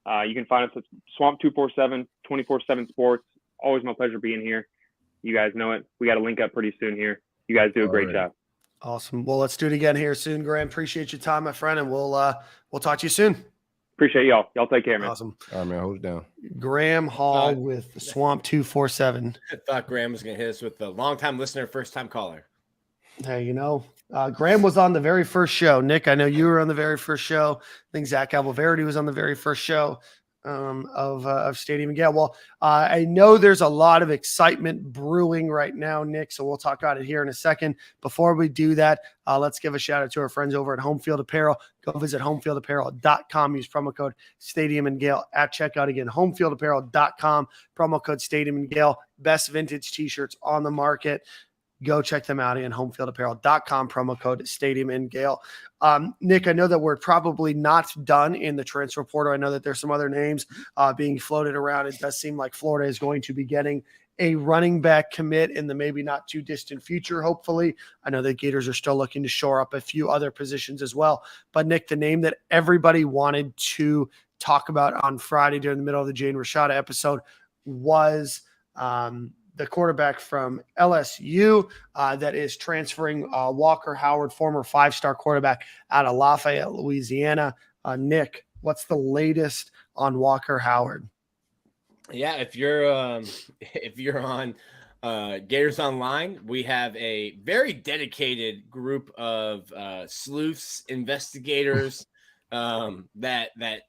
You can find us at Swamp 247, 24/7 Sports. Always my pleasure being here. You guys know it. We got to link up pretty soon here. You guys do a great job. Awesome. Well, let's do it again here soon, Graham. Appreciate your time, my friend, and we'll talk to you soon. Appreciate y'all. Y'all take care, man. Awesome. All right, man. Hold it down. Graham Hall with the Swamp 247. I thought Graham was going to hit us with the long-time listener, first-time caller. Hey, Graham was on the very first show. Nick, I know you were on the very first show. I think Zach Alvaverdi was on the very first show of Stadium and Gale. Well, I know there's a lot of excitement brewing right now, Nick, so we'll talk about it here in a second. Before we do that, let's give a shout out to our friends over at Home Field Apparel. Go visit homefieldapparel.com. Use promo code Stadium and Gale at checkout. Again, homefieldapparel.com, promo code Stadium and Gale. Best vintage t-shirts on the market. Go check them out in homefieldapparel.com, promo code Stadium and Gale. Nick, I know that we're probably not done in the transfer portal. I know that there's some other names being floated around. It does seem like Florida is going to be getting a running back commit in the maybe not too distant future, hopefully. I know the Gators are still looking to shore up a few other positions as well. But, Nick, the name that everybody wanted to talk about on Friday during the middle of the Jaden Rashada episode was the quarterback from LSU that is transferring, Walker Howard, former 5-star quarterback out of Lafayette, Louisiana. Nick, what's the latest on Walker Howard? Yeah, if you're on Gators Online, we have a very dedicated group of sleuths, investigators that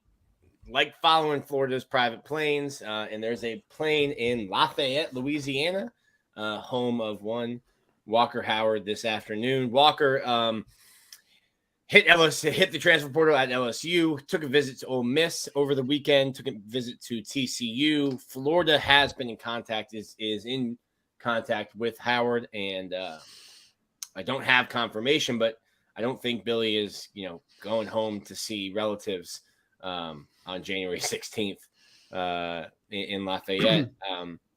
like following Florida's private planes, and there's a plane in Lafayette, Louisiana, home of one Walker Howard this afternoon. Walker hit the transfer portal at LSU, took a visit to Ole Miss over the weekend, took a visit to TCU. Florida has been in contact, is in contact with Howard, and I don't have confirmation, but I don't think Billy is, going home to see relatives on January 16th in Lafayette.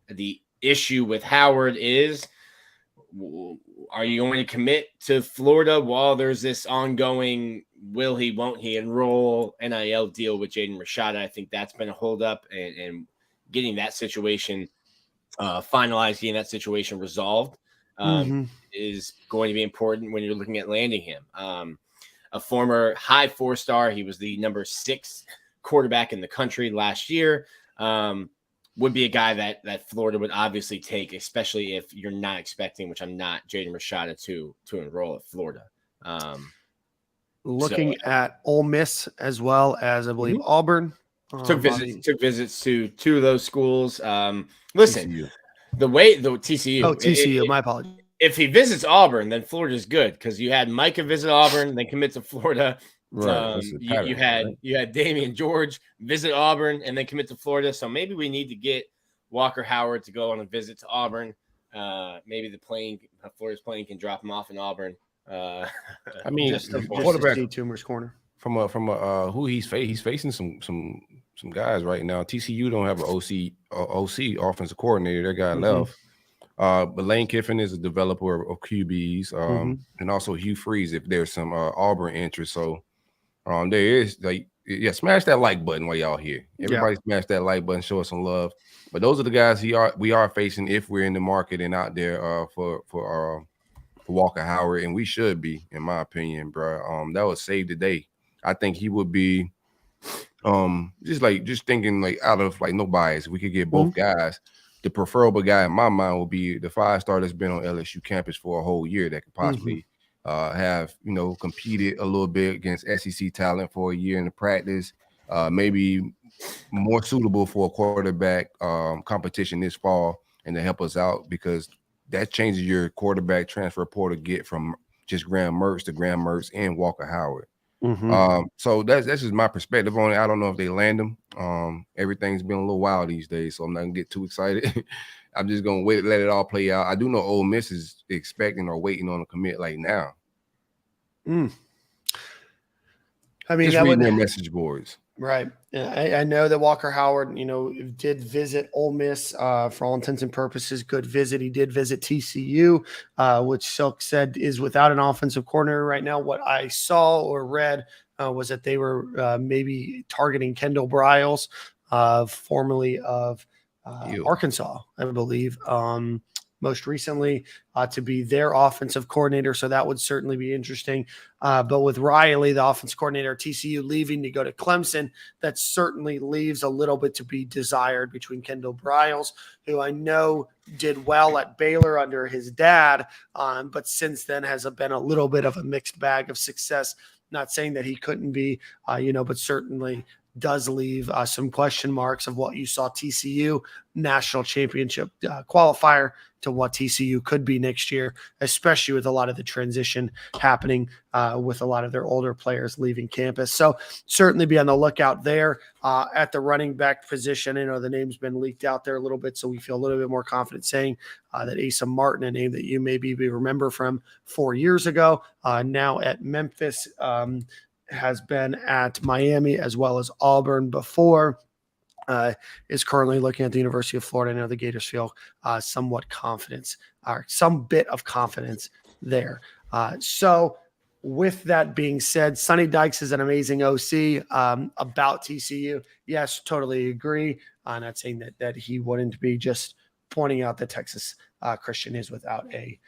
The issue with Howard is, are you going to commit to Florida while there's this ongoing will he, won't he enroll NIL deal with Jaden Rashada? I think that's been a holdup, and getting that situation finalized, getting that situation resolved is going to be important when you're looking at landing him. A former high 4-star, he was the number 6 quarterback in the country last year, would be a guy that Florida would obviously take, especially if you're not expecting, which I'm not, Jaden Rashada to enroll at Florida. Looking at Ole Miss as well as, I believe, Auburn. Took visits to 2 of those schools. Listen, TCU. TCU. Oh, TCU, my apologies. If he visits Auburn, then Florida's good, because you had Micah visit Auburn, then commit to Florida. Right. You had Damian George visit Auburn and then commit to Florida. So maybe we need to get Walker Howard to go on a visit to Auburn, maybe Florida's plane can drop him off in Auburn. I mean, just quarterback to Toomer's corner. From who he's facing some guys right now. TCU don't have an OC offensive coordinator. That guy left. But Lane Kiffin is a developer of QBs, and also Hugh Freeze if there's some Auburn interest. So there is smash that like button while y'all here. Everybody smash that like button, show us some love. But those are the guys we are facing if we're in the market and out there for Walker Howard, and we should be, in my opinion, bro. That would save the day. I think he would be just thinking like out of like no bias. We could get both guys. The preferable guy in my mind would be the 5-star that's been on LSU campus for a whole year that could possibly have competed a little bit against SEC talent for a year in the practice. Maybe more suitable for a quarterback competition this fall, and to help us out because that changes your quarterback transfer portal get from just Graham Mertz to Graham Mertz and Walker Howard. So that's just my perspective on it. I don't know if they land him. Everything's been a little wild these days, so I'm not gonna get too excited. I'm just gonna let it all play out. I do know Ole Miss is expecting or waiting on a commit like now. I mean, just reading their message boards. Right. I know that Walker Howard, did visit Ole Miss for all intents and purposes. Good visit. He did visit TCU, which Silk said is without an offensive coordinator right now. What I saw or read was that they were maybe targeting Kendall Briles, formerly of Arkansas, I believe. Most recently to be their offensive coordinator. So that would certainly be interesting. But with Riley, the offensive coordinator at TCU, leaving to go to Clemson, that certainly leaves a little bit to be desired between Kendall Briles, who I know did well at Baylor under his dad, but since then has been a little bit of a mixed bag of success. Not saying that he couldn't be, but certainly does leave some question marks of what you saw TCU national championship qualifier to what TCU could be next year, especially with a lot of the transition happening with a lot of their older players leaving campus. So certainly be on the lookout there at the running back position. The name's been leaked out there a little bit, so we feel a little bit more confident saying that Asa Martin, a name that you maybe remember from 4 years ago, now at Memphis, has been at Miami as well as Auburn before, is currently looking at the University of Florida. I know the Gators feel some bit of confidence there. So with that being said, Sonny Dykes is an amazing OC. About TCU, yes, totally agree. I'm not saying that he wouldn't be, just pointing out that Texas Christian is without a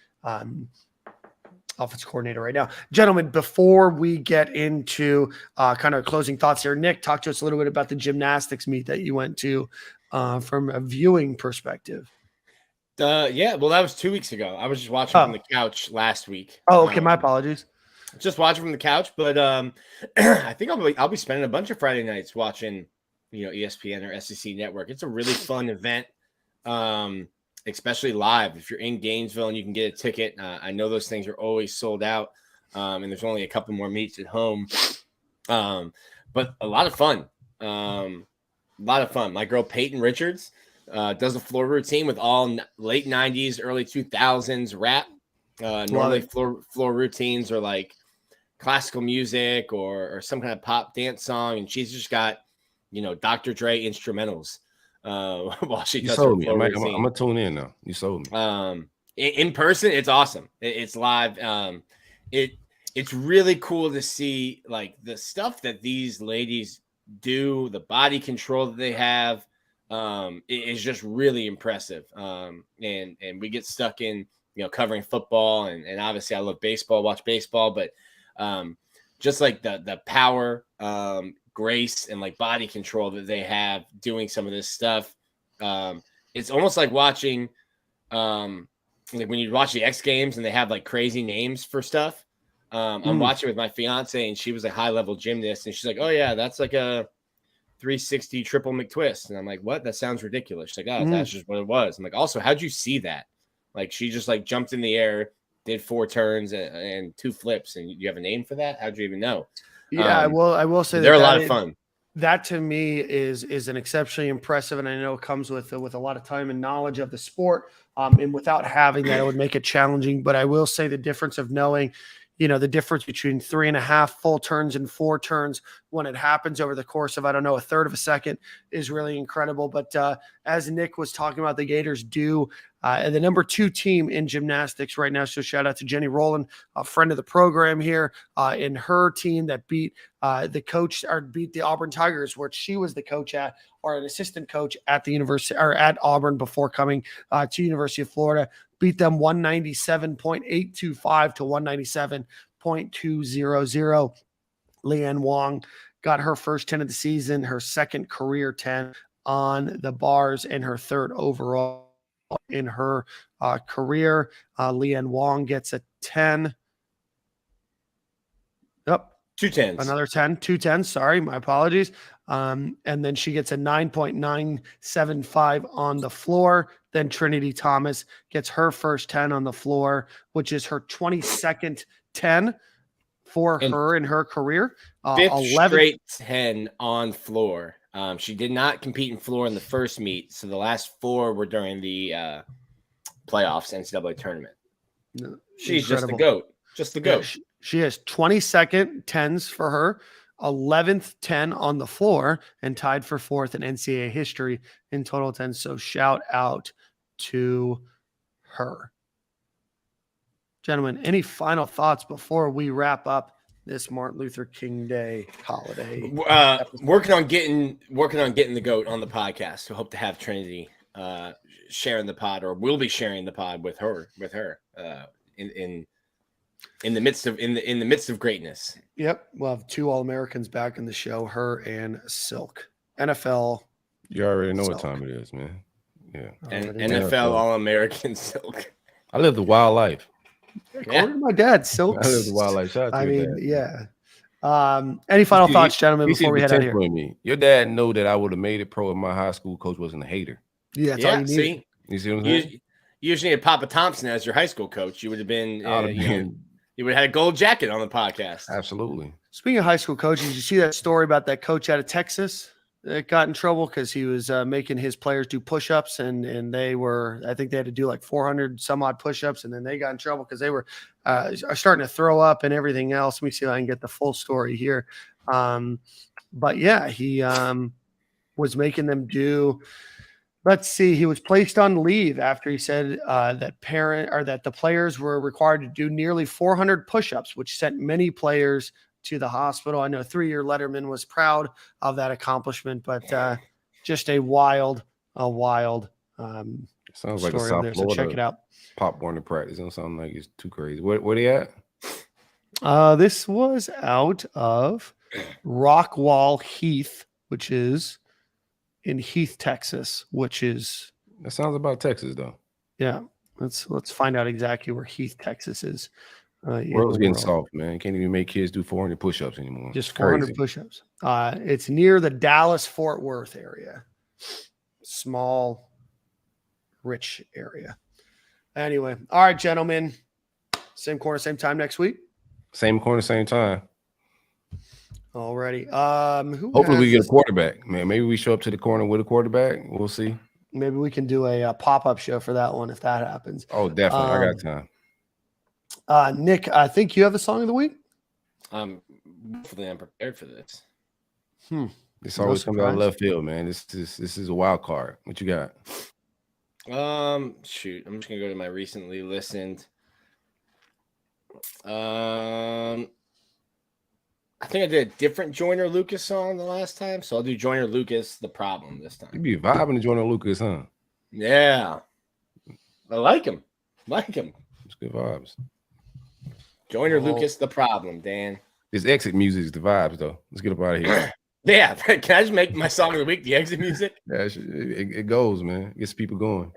offensive coordinator right now. Gentlemen, before we get into kind of closing thoughts here, Nick, talk to us a little bit about the gymnastics meet that you went to from a viewing perspective. Well, that was 2 weeks ago. I was just watching from the couch last week. Oh, okay. My apologies. Just watching from the couch, but I think I'll be spending a bunch of Friday nights watching, ESPN or SEC Network. It's a really fun event. Especially live. If you're in Gainesville and you can get a ticket, I know those things are always sold out, and there's only a couple more meets at home, but a lot of fun. My girl Peyton Richards does a floor routine with all late 90s, early 2000s rap. Normally floor routines are like classical music or some kind of pop dance song, and she's just got Dr. Dre instrumentals. While she does her floor routine. I'm gonna tune in now. You sold me. In person, it's awesome. It's live. It's really cool to see like the stuff that these ladies do, the body control that they have. Is just really impressive. And we get stuck in covering football and obviously I love baseball, watch baseball, but just like the power, grace and like body control that they have doing some of this stuff. It's almost like watching like when you watch the X Games and they have like crazy names for stuff. I'm watching with my fiance and she was a high level gymnast and she's like, oh yeah, that's like a 360 triple McTwist. And I'm like, what? That sounds ridiculous. She's like, oh, that's just what it was. I'm like, also, how'd you see that? Like she just like jumped in the air, did 4 turns and 2 flips. And you have a name for that? How'd you even know? Yeah, I will say they're a lot of fun. that to me is an exceptionally impressive, and I know it comes with a lot of time and knowledge of the sport. And without having that, it would make it challenging. But I will say the difference of knowing, the difference between 3.5 full turns and 4 turns when it happens over the course of, I don't know, a third of a second is really incredible. But as Nick was talking about, the Gators do the number 2 team in gymnastics right now. So shout out to Jenny Rowland, a friend of the program here, in her team that beat beat the Auburn Tigers, where she was the coach at, or an assistant coach at the university or at Auburn before coming to University of Florida. Beat them 197.825 to 197.200. Leanne Wong got her first 10 of the season, her second career 10 on the bars, and her third overall in her career. Leanne Wong gets a 10. Yep. 2 10s. Another 10, 2 10s. Sorry, my apologies. And then she gets a 9.975 on the floor. Then Trinity Thomas gets her first 10 on the floor, which is her 22nd 10 for her in her career. 5th straight 10 on floor. She did not compete in floor in the first meet, so the last 4 were during the playoffs, NCAA tournament. No, She's incredible. just the GOAT. Just the GOAT. Yeah, she has 22nd 10s for her, 11th 10 on the floor, and tied for 4th in NCAA history in total 10. So shout out to her. Gentlemen, any final thoughts before we wrap up this Martin Luther King Day holiday? Working on getting the GOAT on the podcast. So hope to have Trinity sharing the pod, or will be sharing the pod with her in the midst of greatness. Yep, we'll have 2 All-Americans back in the show, her and Silk. NFL. You already know Silk. what time it is, man. Yeah. And NFL All-American Silk. I live the wild life. According to my dad, Silk. I live the wild life. Shout out to your dad. Yeah. Any final thoughts, gentlemen, before we head out here? Your dad know that I would have made it pro if my high school coach wasn't a hater. Yeah, that's all you need. See? You see what I'm saying? You usually had Papa Thompson as your high school coach. You would have been, you would have had a gold jacket on the podcast. Absolutely. Speaking of high school coaches, you see that story about that coach out of Texas that got in trouble because he was making his players do push-ups, and they were, I think they had to do like 400 some odd push-ups, and then they got in trouble because they were starting to throw up and everything else. Let me see if I can get the full story here. But yeah, he was making them do. Let's see. He was placed on leave after he said that the players were required to do nearly 400 push-ups, which sent many players to the hospital. I know 3-year Letterman was proud of that accomplishment, but just a wild sounds like a South Florida. So check it out. Pop Warner practice. Don't sound like it's too crazy. Where they at? This was out of Rockwall Heath, which is in Heath, Texas, which is That sounds about Texas though. yeah. Let's find out exactly where Heath, Texas is. World's getting soft, man. You can't even make kids do 400 push-ups anymore. Just 400 push-ups. It's near the Dallas-Fort Worth area. Small, rich area. Anyway, all right, gentlemen. Same corner, same time next week. Same corner, same time. Alrighty. Hopefully we get a quarterback, man. Maybe we show up to the corner with a quarterback. We'll see. Maybe we can do a pop-up show for that one if that happens. Oh, definitely. I got time. Nick, I think you have the song of the week. Hopefully I'm prepared for this. This always comes out of left field, man. This is a wild card. What you got? Shoot. I'm just gonna go to my recently listened. I think I did a different Joyner Lucas song the last time, so I'll do Joyner Lucas, The Problem, this time. You be vibing to Joyner Lucas, huh? Yeah. I like him. It's good vibes. Joyner Lucas, The Problem, Dan. This exit music is the vibes, though. Let's get up out of here. Yeah. Can I just make my song of the week the exit music? Yeah, it goes, man. It gets people going.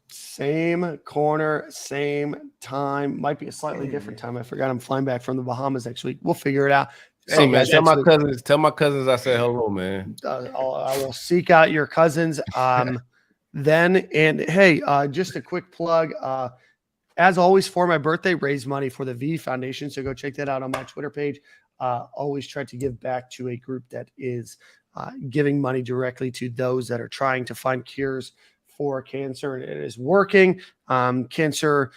Same corner, same time. Might be a slightly different time. I forgot I'm flying back from the Bahamas next week. We'll figure it out. Hey, man, tell my cousins I said hello, man. I will seek out your cousins. Then, and hey, just a quick plug. As always, for my birthday, raise money for the V Foundation. So go check that out on my Twitter page. Always try to give back to a group that is giving money directly to those that are trying to find cures for cancer, and it is working. Cancer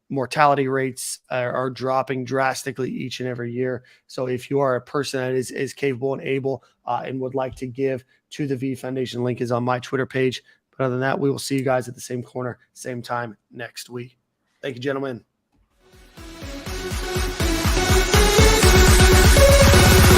mortality rates are dropping drastically each and every year. So if you are a person that is capable and able and would like to give to the V Foundation, link is on my Twitter page. But other than that, we will see you guys at the same corner, same time next week. Thank you, gentlemen.